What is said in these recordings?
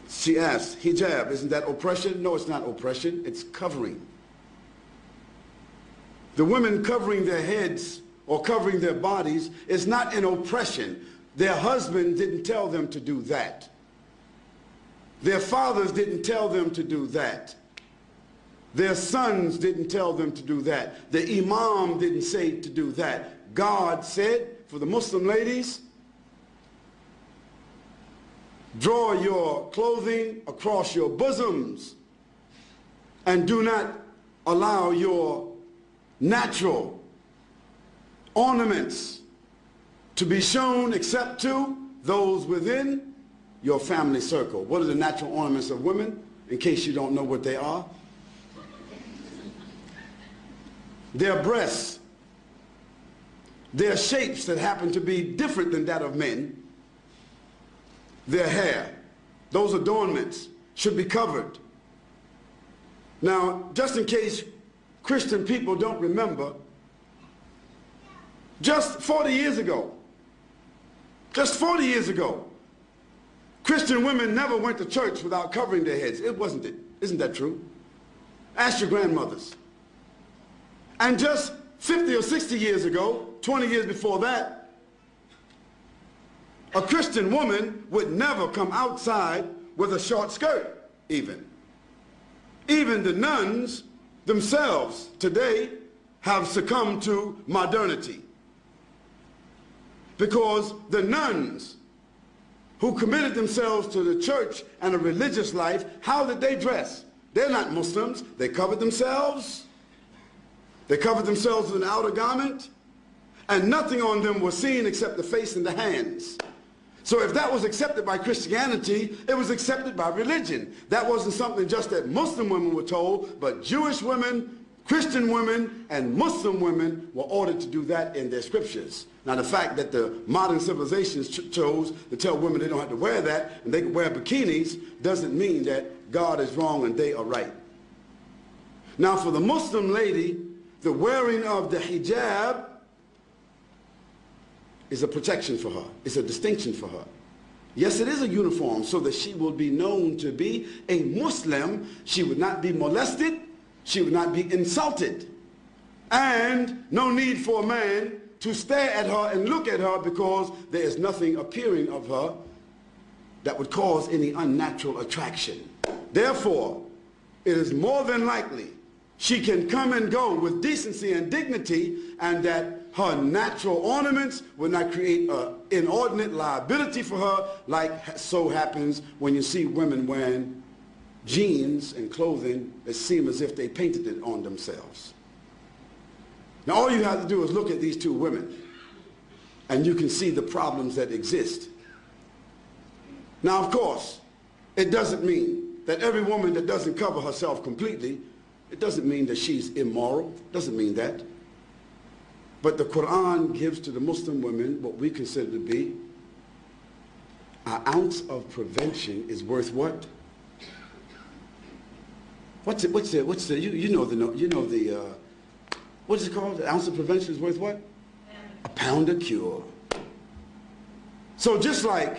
She asked, hijab, isn't that oppression? No, it's not oppression, it's covering. The women covering their heads or covering their bodies is not an oppression. Their husband didn't tell them to do that. Their fathers didn't tell them to do that. Their sons didn't tell them to do that. The imam didn't say to do that. God said, for the Muslim ladies, draw your clothing across your bosoms and do not allow your natural ornaments to be shown except to those within your family circle. What are the natural ornaments of women, in case you don't know what they are? Their breasts, their shapes that happen to be different than that of men, their hair, those adornments should be covered. Now, just in case Christian people don't remember, just 40 years ago, Christian women never went to church without covering their heads. It wasn't it. Isn't that true? Ask your grandmothers. And just 50 or 60 years ago, 20 years before that, a Christian woman would never come outside with a short skirt, even. Even the nuns themselves today have succumbed to modernity. Because the nuns who committed themselves to the church and a religious life, how did they dress? They're not Muslims. They covered themselves. They covered themselves with an outer garment, and nothing on them was seen except the face and the hands. So if that was accepted by Christianity, it was accepted by religion. That wasn't something just that Muslim women were told, but Jewish women, Christian women, and Muslim women were ordered to do that in their scriptures. Now the fact that the modern civilizations chose to tell women they don't have to wear that and they can wear bikinis doesn't mean that God is wrong and they are right. Now for the Muslim lady, the wearing of the hijab is a protection for her. It's a distinction for her. Yes, it is a uniform so that she will be known to be a Muslim. She would not be molested. She would not be insulted. And no need for a man to stare at her and look at her because there is nothing appearing of her that would cause any unnatural attraction. Therefore, it is more than likely she can come and go with decency and dignity, and that her natural ornaments will not create an inordinate liability for her, like so happens when you see women wearing jeans and clothing that seem as if they painted it on themselves. Now all you have to do is look at these two women, and you can see the problems that exist. Now of course, it doesn't mean that every woman that doesn't cover herself completely, it doesn't mean that she's immoral. It doesn't mean that. But the Quran gives to the Muslim women what we consider to be an ounce of prevention is worth what? What's it? What's the? You know the. What is it called? An ounce of prevention is worth what? A pound of cure. So just like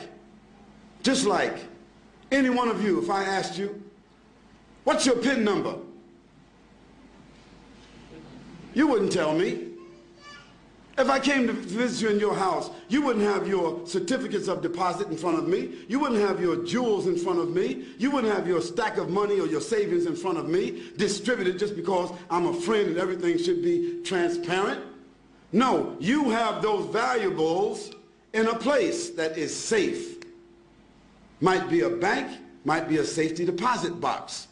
any one of you, if I asked you, what's your PIN number? You wouldn't tell me. If I came to visit you in your house, you wouldn't have your certificates of deposit in front of me. You wouldn't have your jewels in front of me. You wouldn't have your stack of money or your savings in front of me, distributed just because I'm a friend and everything should be transparent. No, you have those valuables in a place that is safe. Might be a bank, might be a safety deposit box.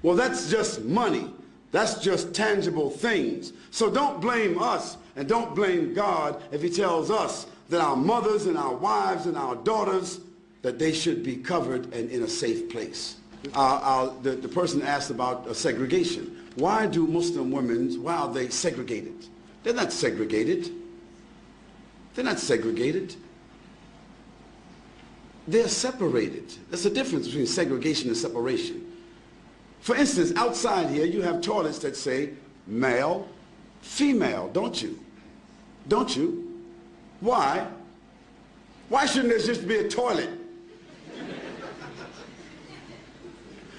Well, that's just money. That's just tangible things. So don't blame us and don't blame God if he tells us that our mothers and our wives and our daughters, that they should be covered and in a safe place. The person asked about segregation. Why do Muslim women, why are they segregated? They're not segregated. They're not segregated. They're separated. There's a difference between segregation and separation. For instance, outside here, you have toilets that say male, female, don't you? Don't you? Why? Why shouldn't there just be a toilet?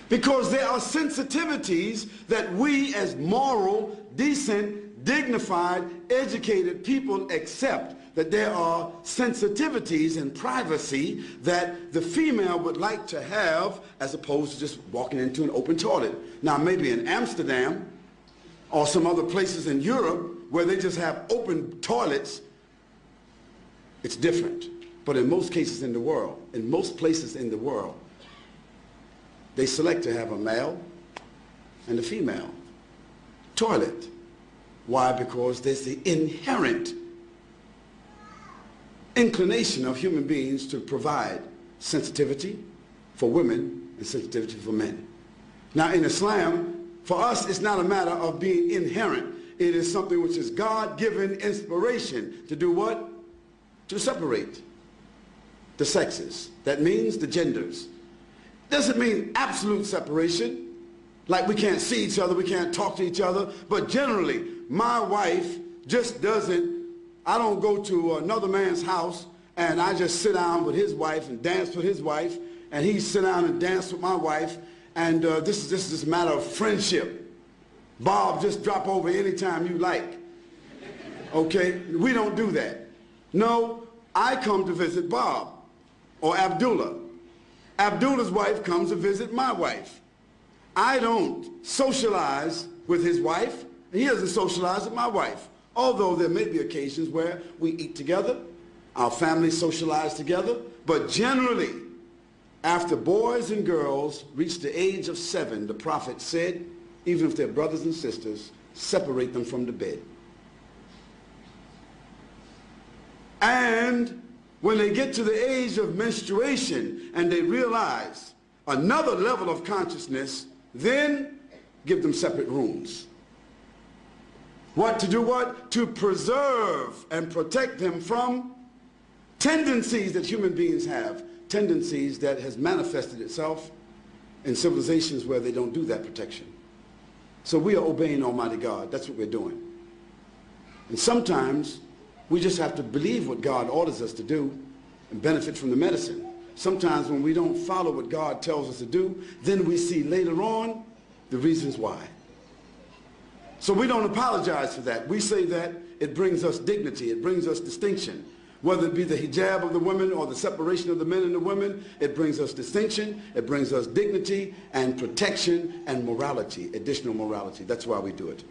Because there are sensitivities that we as moral, decent, dignified, educated people accept, that there are sensitivities and privacy that the female would like to have as opposed to just walking into an open toilet. Now maybe in Amsterdam or some other places in Europe where they just have open toilets, it's different. But in most cases in the world, in most places in the world, they select to have a male and a female toilet. Why? Because there's the inherent inclination of human beings to provide sensitivity for women and sensitivity for men. Now in Islam, for us, it's not a matter of being inherent. It is something which is God-given inspiration to do what? To separate the sexes. That means the genders. Doesn't mean absolute separation, like we can't see each other, we can't talk to each other, but generally, my wife just doesn't, I don't go to another man's house and I just sit down with his wife and dance with his wife, and he sit down and dance with my wife, and this is a matter of friendship. Bob, just drop over anytime you like. Okay? We don't do that. No, I come to visit Bob or Abdullah. Abdullah's wife comes to visit my wife. I don't socialize with his wife, and he doesn't socialize with my wife. Although there may be occasions where we eat together, our families socialize together, but generally, after boys and girls reach the age of 7, the Prophet said, even if they're brothers and sisters, separate them from the bed. And when they get to the age of menstruation and they realize another level of consciousness, then give them separate rooms. What to do what? To preserve and protect them from tendencies that human beings have, tendencies that has manifested itself in civilizations where they don't do that protection. So we are obeying Almighty God. That's what we're doing. And sometimes we just have to believe what God orders us to do and benefit from the medicine. Sometimes when we don't follow what God tells us to do, then we see later on the reasons why. So we don't apologize for that. We say that it brings us dignity, it brings us distinction. Whether it be the hijab of the women or the separation of the men and the women, it brings us distinction, it brings us dignity and protection and morality, additional morality. That's why we do it.